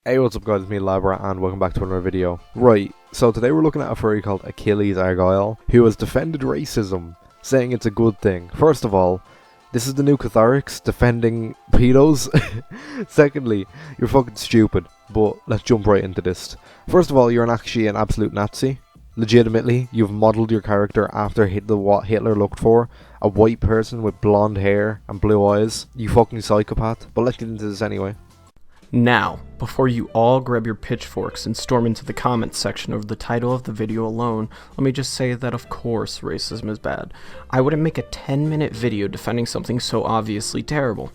Hey, what's up guys, it's me Labb, and welcome back to another video. Right, so today we're looking at a furry called Achilles Argyle, who has defended racism, saying it's a good thing. First of all, this is the new Catharix, defending pedos. Secondly, you're fucking stupid, but let's jump right into this. First of all, you're actually an absolute Nazi. Legitimately, you've modelled your character after what Hitler looked for. A white person with blonde hair and blue eyes. You fucking psychopath. But let's get into this anyway. Now, before you all grab your pitchforks and storm into the comments section over the title of the video alone, let me just say that of course racism is bad. I wouldn't make a 10-minute video defending something so obviously terrible.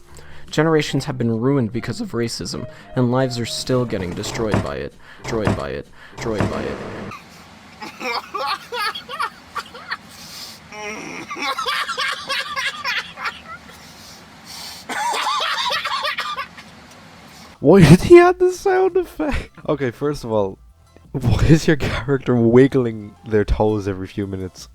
Generations have been ruined because of racism, and lives are still getting destroyed by it. Destroyed by it. Destroyed by it. Why did he add the sound effect? Okay, first of all, why is your character wiggling their toes every few minutes?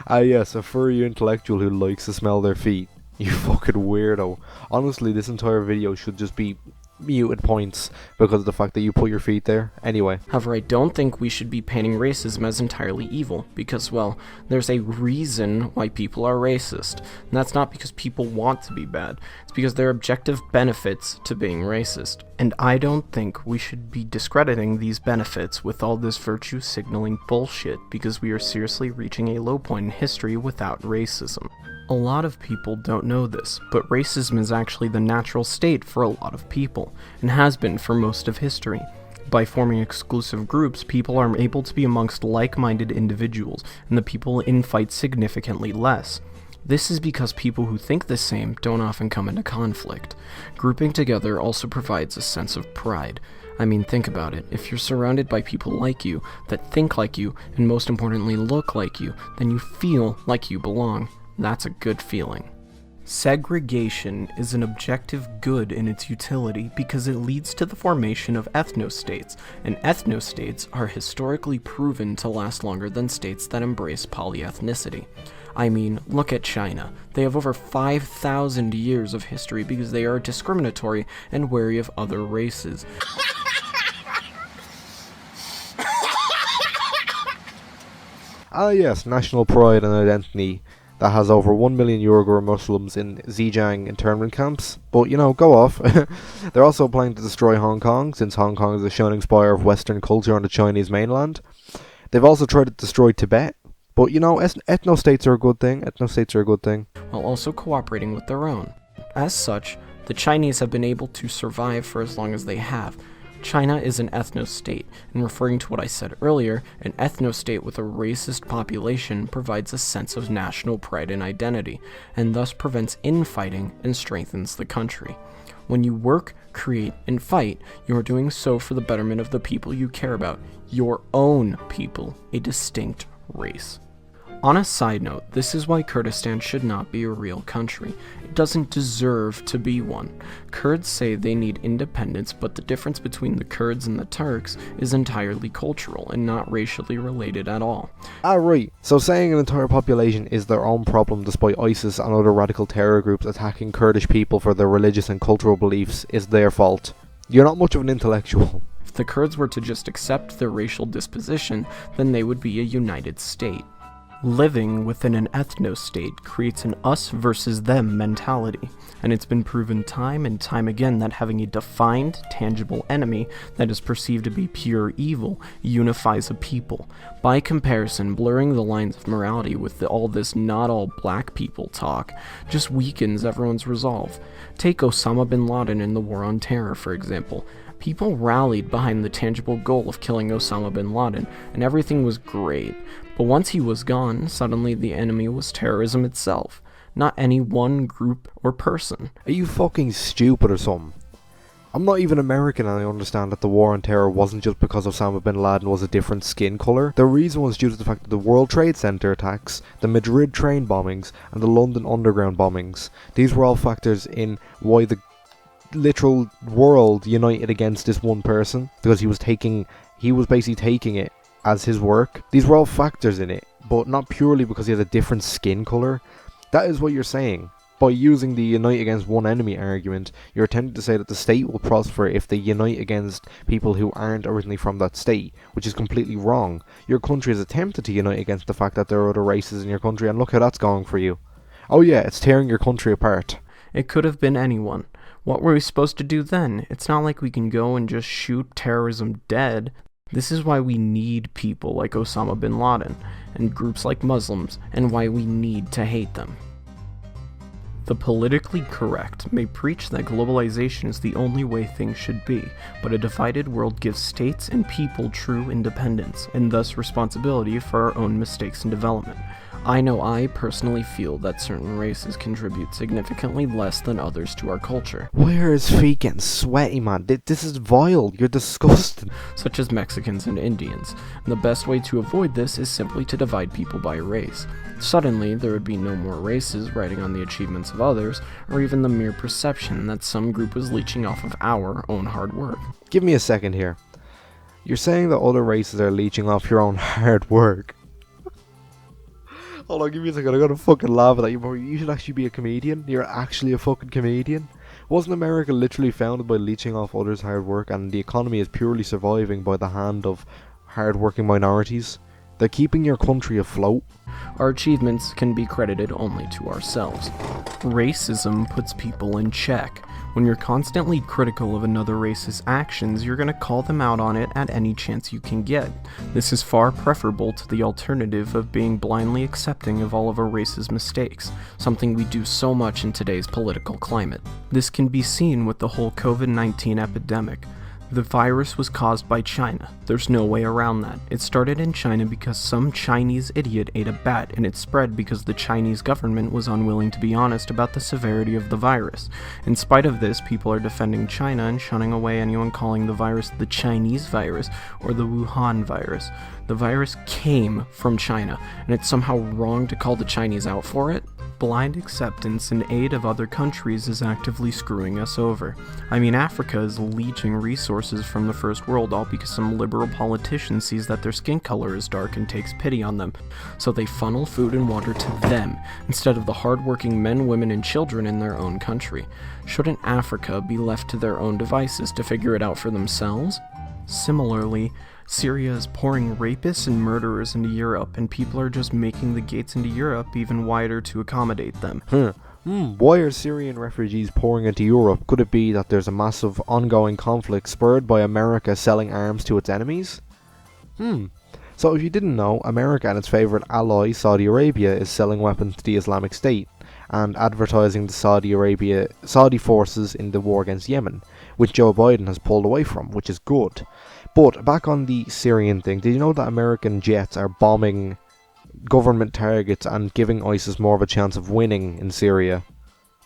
Yes, a furry intellectual who likes to smell their feet. You fucking weirdo. Honestly, this entire video should just be muted points because of the fact that you put your feet there. Anyway. However, I don't think we should be painting racism as entirely evil, because, well, there's a reason why people are racist. And that's not because people want to be bad, it's because there are objective benefits to being racist. And I don't think we should be discrediting these benefits with all this virtue signaling bullshit, because we are seriously reaching a low point in history without racism. A lot of people don't know this, but racism is actually the natural state for a lot of people, and has been for most of history. By forming exclusive groups, people are able to be amongst like-minded individuals, and the people infight significantly less. This is because people who think the same don't often come into conflict. Grouping together also provides a sense of pride. I mean, think about it. If you're surrounded by people like you, that think like you, and most importantly look like you, then you feel like you belong. That's a good feeling. Segregation is an objective good in its utility because it leads to the formation of ethnostates, and ethnostates are historically proven to last longer than states that embrace polyethnicity. I mean, look at China. They have over 5,000 years of history because they are discriminatory and wary of other races. Yes, national pride and identity that has over 1 million Uyghur Muslims in Xinjiang internment camps. But, you know, go off. They're also planning to destroy Hong Kong, since Hong Kong is a shining spire of Western culture on the Chinese mainland. They've also tried to destroy Tibet. But, you know, ethnostates are a good thing. Ethnostates are a good thing. While also cooperating with their own. As such, the Chinese have been able to survive for as long as they have. China is an ethnostate, and referring to what I said earlier, an ethnostate with a racist population provides a sense of national pride and identity, and thus prevents infighting and strengthens the country. When you work, create, and fight, you are doing so for the betterment of the people you care about, your own people, a distinct race. On a side note, this is why Kurdistan should not be a real country. It doesn't deserve to be one. Kurds say they need independence, but the difference between the Kurds and the Turks is entirely cultural and not racially related at all. Right, so saying an entire population is their own problem despite ISIS and other radical terror groups attacking Kurdish people for their religious and cultural beliefs is their fault. You're not much of an intellectual. If the Kurds were to just accept their racial disposition, then they would be a united state. Living within an ethnostate creates an us versus them mentality, and it's been proven time and time again that having a defined, tangible enemy that is perceived to be pure evil unifies a people. By comparison, blurring the lines of morality with all this not all black people talk just weakens everyone's resolve. Take Osama bin Laden in the War on Terror, for example. People rallied behind the tangible goal of killing Osama bin Laden, and everything was great. But once he was gone, suddenly the enemy was terrorism itself, not any one group or person. Are you fucking stupid or something? I'm not even American, and I understand that the war on terror wasn't just because Osama bin Laden was a different skin colour. The reason was due to the fact that the World Trade Center attacks, the Madrid train bombings, and the London Underground bombings. These were all factors in why the literal world united against this one person, because he was basically taking it as his work. These were all factors in it, but not purely because he has a different skin colour. That is what you're saying. by using the unite against one enemy argument, you're attempting to say that the state will prosper if they unite against people who aren't originally from that state, which is completely wrong. Your country has attempted to unite against the fact that there are other races in your country, and look how that's going for you. Oh yeah, it's tearing your country apart. It could have been anyone. What were we supposed to do then? It's not like we can go and just shoot terrorism dead. This is why we need people like Osama bin Laden, and groups like Muslims, and why we need to hate them. The politically correct may preach that globalization is the only way things should be, but a divided world gives states and people true independence, and thus responsibility for our own mistakes and development. I know I personally feel that certain races contribute significantly less than others to our culture. Why are his feet getting sweaty, man? This is vile. You're disgusting. Such as Mexicans and Indians. And the best way to avoid this is simply to divide people by race. Suddenly, there would be no more races writing on the achievements of others, or even the mere perception that some group was leeching off of our own hard work. Give me a second here. You're saying that other races are leeching off your own hard work? Hold on, give me a second. I gotta fucking laugh at that. You should actually be a comedian. You're actually a fucking comedian. Wasn't America literally founded by leeching off others' hard work, and the economy is purely surviving by the hand of hard-working minorities? They're keeping your country afloat. Our achievements can be credited only to ourselves. Racism puts people in check. When you're constantly critical of another race's actions, you're going to call them out on it at any chance you can get. This is far preferable to the alternative of being blindly accepting of all of a race's mistakes, something we do so much in today's political climate. This can be seen with the whole COVID-19 epidemic. The virus was caused by China. There's no way around that. It started in China because some Chinese idiot ate a bat, and it spread because the Chinese government was unwilling to be honest about the severity of the virus. In spite of this, people are defending China and shunning away anyone calling the virus the Chinese virus or the Wuhan virus. The virus came from China, and it's somehow wrong to call the Chinese out for it? Blind acceptance and aid of other countries is actively screwing us over. I mean, Africa is leeching resources from the first world, all because some liberal politician sees that their skin color is dark and takes pity on them. So they funnel food and water to them, instead of the hardworking men, women, and children in their own country. Shouldn't Africa be left to their own devices to figure it out for themselves? Similarly, Syria is pouring rapists and murderers into Europe, and people are just making the gates into Europe even wider to accommodate them. Why are Syrian refugees pouring into Europe? Could it be that there's a massive ongoing conflict spurred by America selling arms to its enemies? So if you didn't know, America and its favourite ally, Saudi Arabia, is selling weapons to the Islamic State and advertising the Saudi forces in the war against Yemen, which Joe Biden has pulled away from, which is good. But back on the Syrian thing, did you know that American jets are bombing government targets and giving ISIS more of a chance of winning in Syria?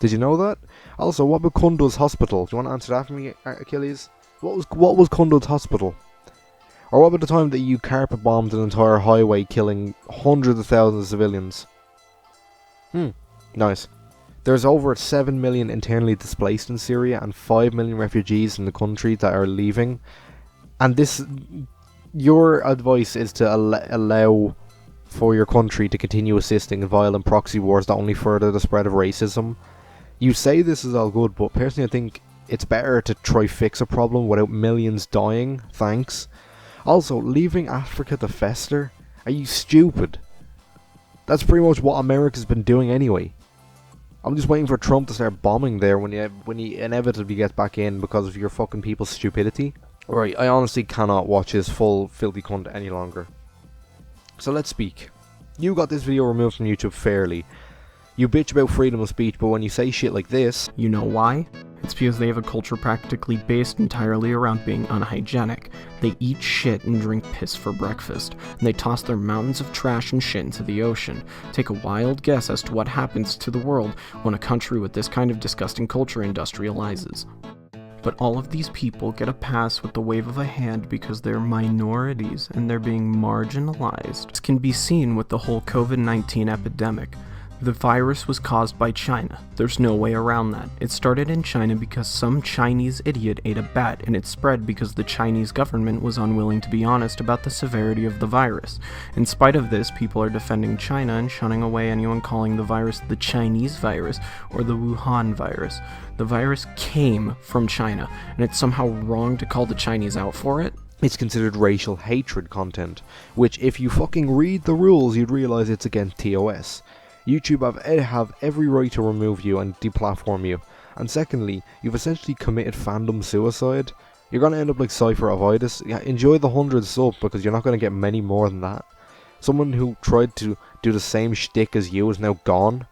Did you know that? Also, what about Kunduz Hospital? Do you want to answer that for me, Achilles? What was Kunduz Hospital? Or what about the time that you carpet bombed an entire highway, killing hundreds of thousands of civilians? Nice. There's over 7 million internally displaced in Syria and 5 million refugees in the country that are leaving. And your advice is to allow for your country to continue assisting in violent proxy wars that only further the spread of racism. You say this is all good, but personally I think it's better to try fix a problem without millions dying. Thanks. Also, leaving Africa to fester? Are you stupid? That's pretty much what America's been doing anyway. I'm just waiting for Trump to start bombing there when he inevitably gets back in because of your fucking people's stupidity. Right, I honestly cannot watch this full filthy cunt any longer. So let's speak. You got this video removed from YouTube fairly. You bitch about freedom of speech, but when you say shit like this... You know why? It's because they have a culture practically based entirely around being unhygienic. They eat shit and drink piss for breakfast, and they toss their mountains of trash and shit into the ocean. Take a wild guess as to what happens to the world when a country with this kind of disgusting culture industrializes. But all of these people get a pass with the wave of a hand because they're minorities and they're being marginalized. This can be seen with the whole COVID-19 epidemic. The virus was caused by China. There's no way around that. It started in China because some Chinese idiot ate a bat, and it spread because the Chinese government was unwilling to be honest about the severity of the virus. In spite of this, people are defending China and shunning away anyone calling the virus the Chinese virus or the Wuhan virus. The virus came from China, and it's somehow wrong to call the Chinese out for it? It's considered racial hatred content, which if you fucking read the rules, you'd realise it's against TOS. YouTube have every right to remove you and deplatform you. And secondly, you've essentially committed fandom suicide. You're going to end up like Cypher of Itis. Yeah, enjoy the 100 sub because you're not going to get many more than that. Someone who tried to do the same shtick as you is now gone.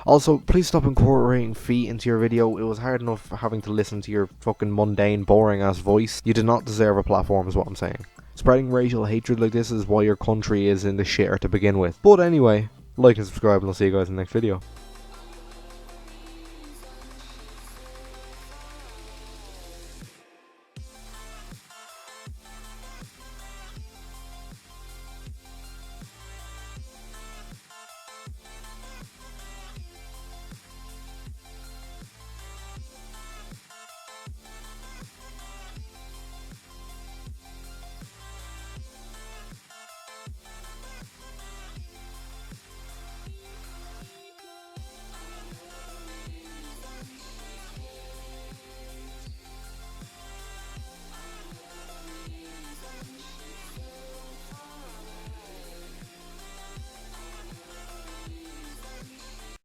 Also, please stop incorporating feet into your video. It was hard enough having to listen to your fucking mundane, boring ass voice. You did not deserve a platform is what I'm saying. Spreading racial hatred like this is why your country is in the shitter to begin with. But anyway, like and subscribe and I'll see you guys in the next video.